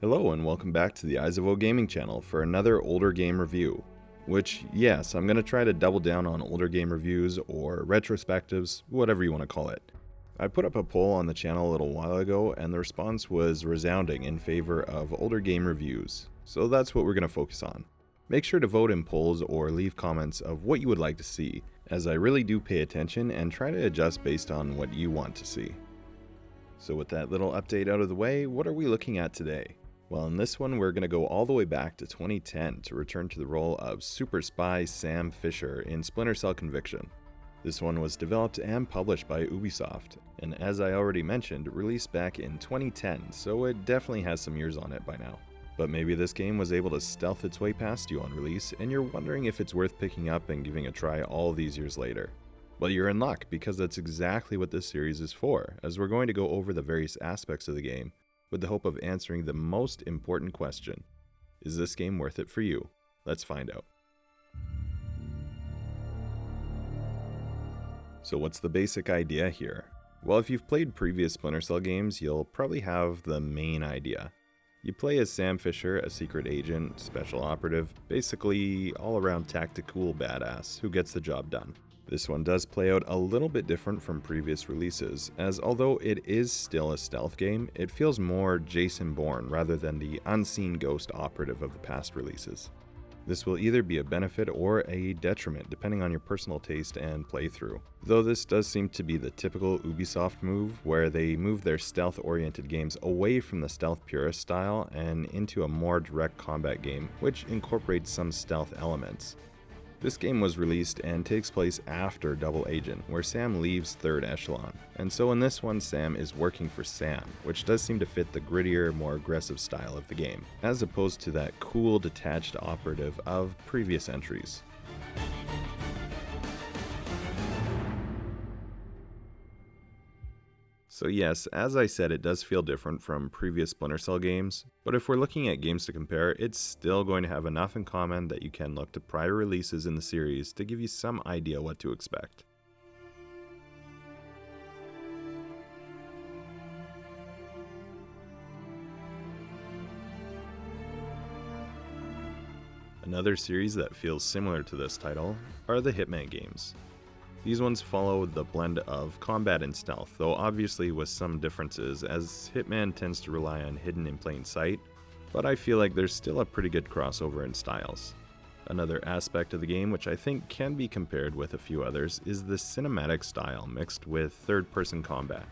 Hello and welcome back to the Eyes of O Gaming channel for another older game review. Which, yes, I'm going to try to double down on older game reviews or retrospectives, whatever you want to call it. I put up a poll on the channel a little while ago and the response was resounding in favor of older game reviews, so that's what we're going to focus on. Make sure to vote in polls or leave comments of what you would like to see, as I really do pay attention and try to adjust based on what you want to see. So with that little update out of the way, what are we looking at today? Well, in this one, we're going to go all the way back to 2010 to return to the role of Super Spy Sam Fisher in Splinter Cell Conviction. This one was developed and published by Ubisoft, and as I already mentioned, released back in 2010, so it definitely has some years on it by now. But maybe this game was able to stealth its way past you on release, and you're wondering if it's worth picking up and giving a try all these years later. Well, you're in luck, because that's exactly what this series is for, as we're going to go over the various aspects of the game, with the hope of answering the most important question. Is this game worth it for you? Let's find out. So what's the basic idea here? Well, if you've played previous Splinter Cell games, you'll probably have the main idea. You play as Sam Fisher, a secret agent, special operative, basically all-around tactical badass who gets the job done. This one does play out a little bit different from previous releases, as although it is still a stealth game, it feels more Jason Bourne rather than the unseen ghost operative of the past releases. This will either be a benefit or a detriment depending on your personal taste and playthrough, though this does seem to be the typical Ubisoft move where they move their stealth-oriented games away from the stealth purist style and into a more direct combat game which incorporates some stealth elements. This game was released and takes place after Double Agent, where Sam leaves Third Echelon, and so in this one Sam is working for Sam, which does seem to fit the grittier, more aggressive style of the game, as opposed to that cool, detached operative of previous entries. So yes, as I said, it does feel different from previous Splinter Cell games, but if we're looking at games to compare, it's still going to have enough in common that you can look to prior releases in the series to give you some idea what to expect. Another series that feels similar to this title are the Hitman games. These ones follow the blend of combat and stealth, though obviously with some differences, as Hitman tends to rely on hidden in plain sight, but I feel like there's still a pretty good crossover in styles. Another aspect of the game which I think can be compared with a few others is the cinematic style mixed with third-person combat.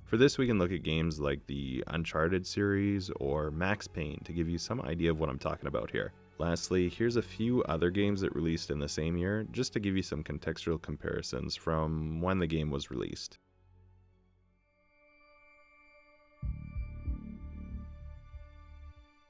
For this we can look at games like the Uncharted series or Max Payne to give you some idea of what I'm talking about here. Lastly, here's a few other games that released in the same year, just to give you some contextual comparisons from when the game was released.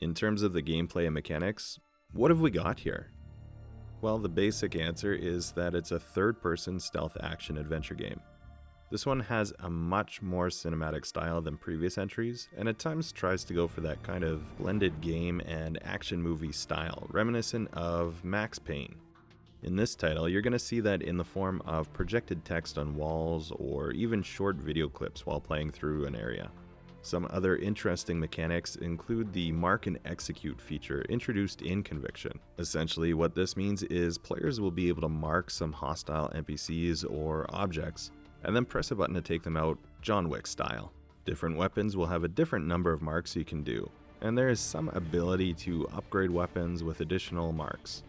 In terms of the gameplay and mechanics, what have we got here? Well, the basic answer is that it's a third-person stealth action adventure game. This one has a much more cinematic style than previous entries, and at times tries to go for that kind of blended game and action movie style, reminiscent of Max Payne. In this title, you're going to see that in the form of projected text on walls or even short video clips while playing through an area. Some other interesting mechanics include the Mark and Execute feature introduced in Conviction. Essentially, what this means is players will be able to mark some hostile NPCs or objects, and then press a button to take them out, John Wick style. Different weapons will have a different number of marks you can do, and there is some ability to upgrade weapons with additional marks.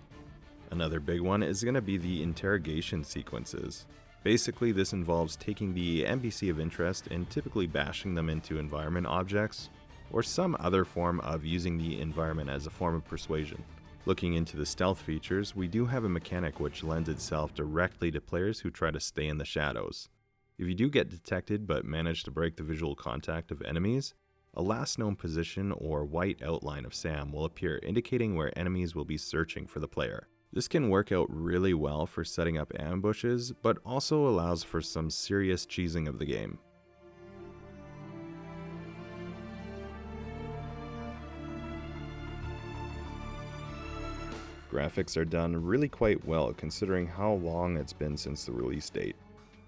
Another big one is going to be the interrogation sequences. Basically, this involves taking the NPC of interest and typically bashing them into environment objects, or some other form of using the environment as a form of persuasion. Looking into the stealth features, we do have a mechanic which lends itself directly to players who try to stay in the shadows. If you do get detected but manage to break the visual contact of enemies, a last known position or white outline of Sam will appear, indicating where enemies will be searching for the player. This can work out really well for setting up ambushes, but also allows for some serious cheesing of the game. Graphics are done really quite well considering how long it's been since the release date.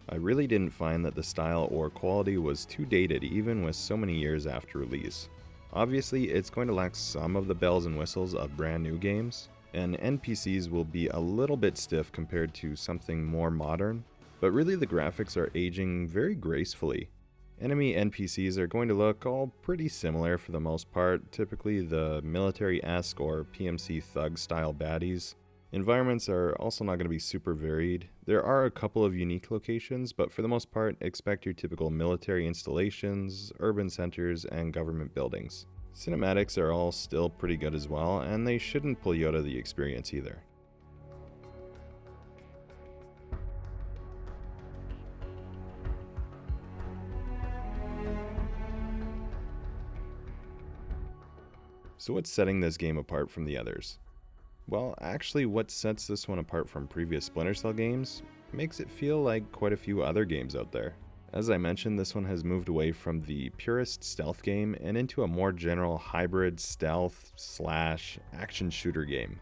I really didn't find that the style or quality was too dated even with so many years after release. Obviously, it's going to lack some of the bells and whistles of brand new games, and NPCs will be a little bit stiff compared to something more modern, but really the graphics are aging very gracefully. Enemy NPCs are going to look all pretty similar for the most part, typically the military-esque or PMC thug style baddies. Environments are also not going to be super varied. There are a couple of unique locations, but for the most part, expect your typical military installations, urban centers, and government buildings. Cinematics are all still pretty good as well, and they shouldn't pull you out of the experience either. So what's setting this game apart from the others? Well, actually what sets this one apart from previous Splinter Cell games makes it feel like quite a few other games out there. As I mentioned, this one has moved away from the purest stealth game and into a more general hybrid stealth/action shooter game.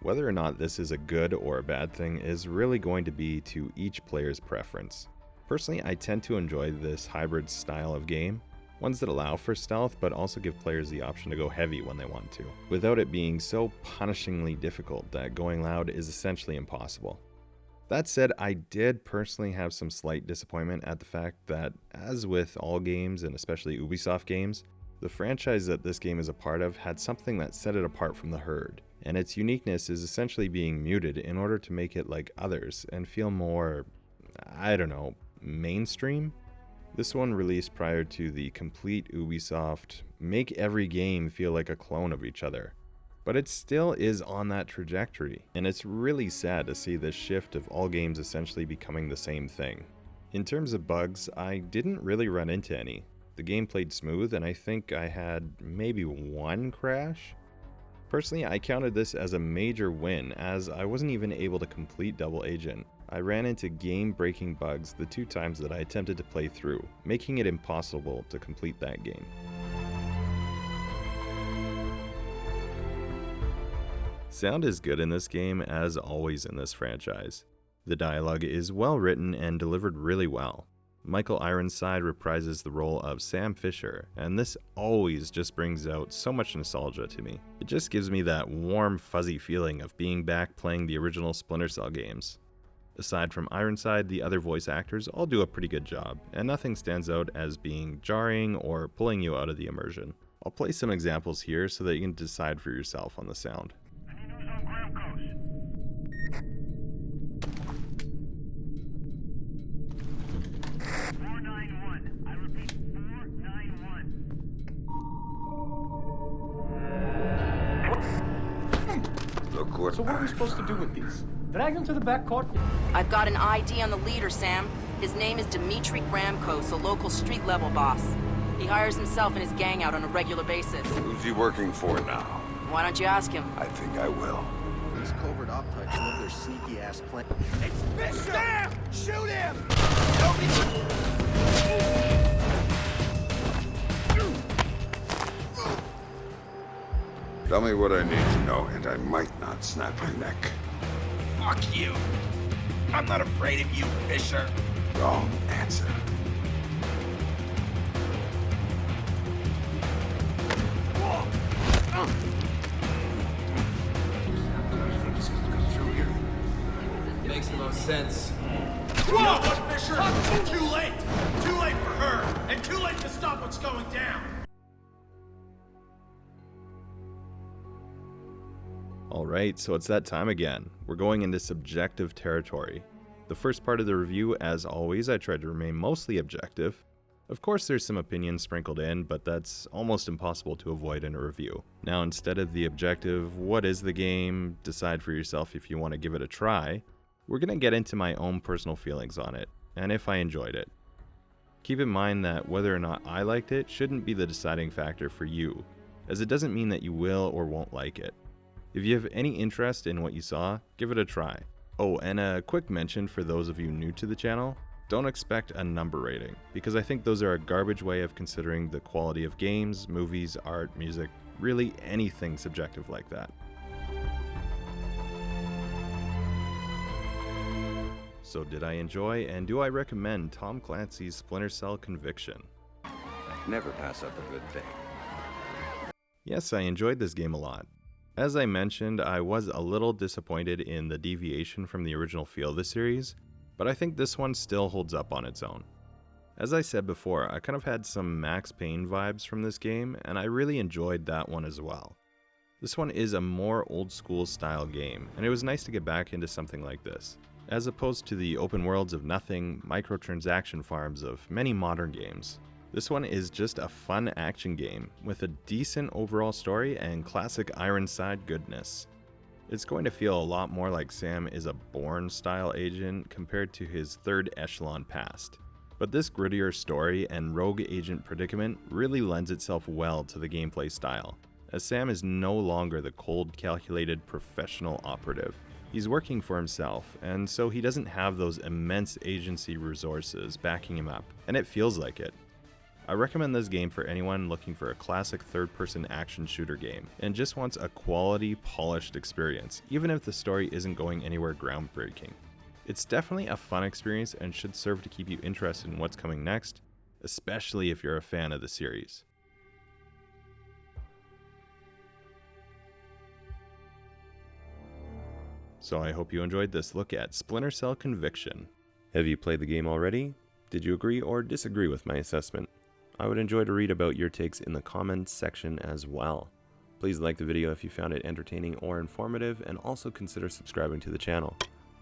Whether or not this is a good or a bad thing is really going to be to each player's preference. Personally, I tend to enjoy this hybrid style of game, ones that allow for stealth but also give players the option to go heavy when they want to, without it being so punishingly difficult that going loud is essentially impossible. That said, I did personally have some slight disappointment at the fact that, as with all games and especially Ubisoft games, the franchise that this game is a part of had something that set it apart from the herd, and its uniqueness is essentially being muted in order to make it like others and feel more, mainstream? This one released prior to the complete Ubisoft make every game feel like a clone of each other. But it still is on that trajectory, and it's really sad to see this shift of all games essentially becoming the same thing. In terms of bugs, I didn't really run into any. The game played smooth, and I think I had maybe one crash. Personally, I counted this as a major win, as I wasn't even able to complete Double Agent. I ran into game-breaking bugs the 2 times that I attempted to play through, making it impossible to complete that game. Sound is good in this game, as always in this franchise. The dialogue is well written and delivered really well. Michael Ironside reprises the role of Sam Fisher, and this always just brings out so much nostalgia to me. It just gives me that warm, fuzzy feeling of being back playing the original Splinter Cell games. Aside from Ironside, the other voice actors all do a pretty good job, and nothing stands out as being jarring or pulling you out of the immersion. I'll play some examples here so that you can decide for yourself on the sound. So what are we supposed to do with these? Drag them to the back court? I've got an ID on the leader, Sam. His name is Dmitri Gramkos, a local street-level boss. He hires himself and his gang out on a regular basis. Who's he working for now? Why don't you ask him? I think I will. These covert op types love their sneaky-ass plan. It's Fisher! Sam! Shoot him! Tell me what I need to know, and I might not snap your neck. Fuck you! I'm not afraid of you, Fisher! Wrong answer. Makes the most sense. Whoa, Fisher! Too late! Too late for her! And too late to stop what's going down! Alright, so it's that time again. We're going into subjective territory. The first part of the review, as always, I tried to remain mostly objective. Of course there's some opinions sprinkled in, but that's almost impossible to avoid in a review. Now instead of the objective, what is the game, decide for yourself if you want to give it a try, we're going to get into my own personal feelings on it, and if I enjoyed it. Keep in mind that whether or not I liked it shouldn't be the deciding factor for you, as it doesn't mean that you will or won't like it. If you have any interest in what you saw, give it a try. Oh, and a quick mention for those of you new to the channel, don't expect a number rating, because I think those are a garbage way of considering the quality of games, movies, art, music, really anything subjective like that. So did I enjoy and do I recommend Tom Clancy's Splinter Cell Conviction? Never pass up a good thing. Yes, I enjoyed this game a lot. As I mentioned, I was a little disappointed in the deviation from the original feel of the series, but I think this one still holds up on its own. As I said before, I kind of had some Max Payne vibes from this game, and I really enjoyed that one as well. This one is a more old school style game, and it was nice to get back into something like this, as opposed to the open worlds of nothing, microtransaction farms of many modern games. This one is just a fun action game with a decent overall story and classic Ironside goodness. It's going to feel a lot more like Sam is a Bourne-style agent compared to his third echelon past. But this grittier story and rogue agent predicament really lends itself well to the gameplay style, as Sam is no longer the cold, calculated professional operative. He's working for himself, and so he doesn't have those immense agency resources backing him up, and it feels like it. I recommend this game for anyone looking for a classic third-person action shooter game and just wants a quality, polished experience, even if the story isn't going anywhere groundbreaking. It's definitely a fun experience and should serve to keep you interested in what's coming next, especially if you're a fan of the series. So I hope you enjoyed this look at Splinter Cell Conviction. Have you played the game already? Did you agree or disagree with my assessment? I would enjoy to read about your takes in the comments section as well. Please like the video if you found it entertaining or informative, and also consider subscribing to the channel.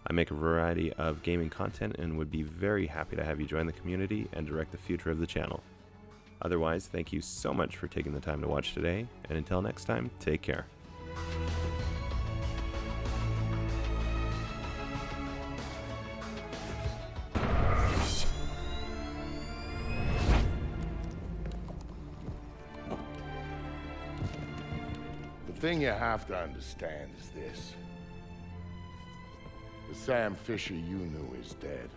I make a variety of gaming content and would be very happy to have you join the community and direct the future of the channel. Otherwise, thank you so much for taking the time to watch today, and until next time, take care. The thing you have to understand is this. The Sam Fisher you knew is dead.